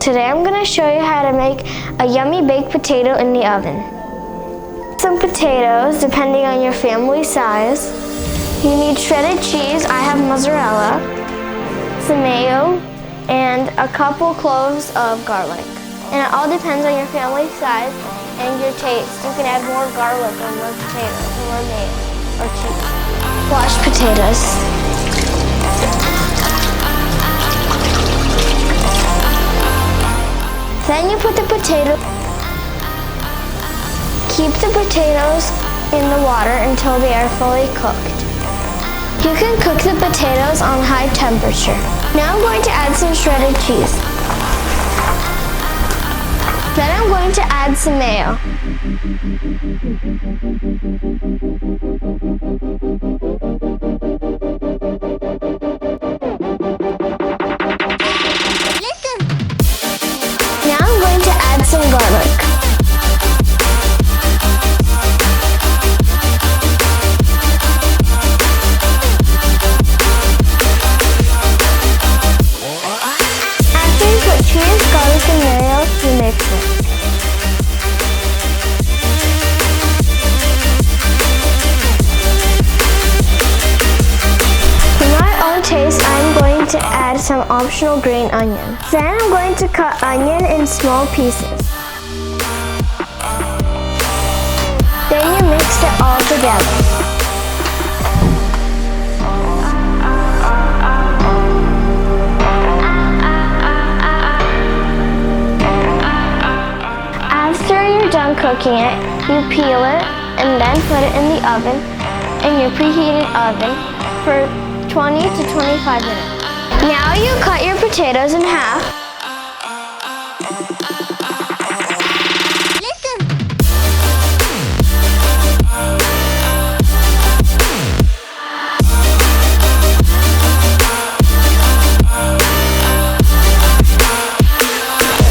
Today I'm going to show you how to make a yummy baked potato in the oven. Some potatoes, depending on your family size. You need shredded cheese. I have mozzarella, some mayo, and a couple cloves of garlic. And it all depends on your family size and your taste. You can add more garlic or more potatoes, or more mayo, or cheese. Wash potatoes. Then you put the potato. Keep the potatoes in the water until they are fully cooked. You can cook the potatoes on high temperature. Now I'm going to add some shredded cheese. Then I'm going to add some mayo. Now I'm going to add some garlic. After you put cheese, garlic, and mayo, you mix it. For my own taste, I'm going to add some optional green onion. Then I'm going to cut onion in small pieces. Then you mix it all together. After you're done cooking it, you peel it and then put it in the oven, in your preheated oven, for 20 to 25 minutes. Now you cut your potatoes in half.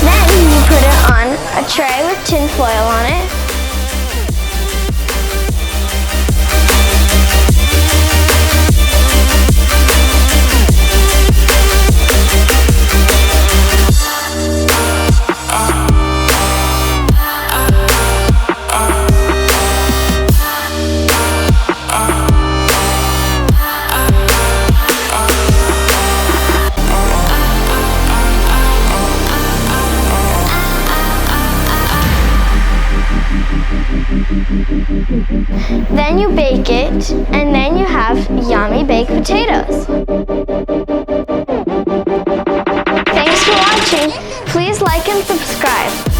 Then you put it on a tray with tin foil on it. Then you bake it, and then you have yummy baked potatoes. Thanks for watching. Please like and subscribe.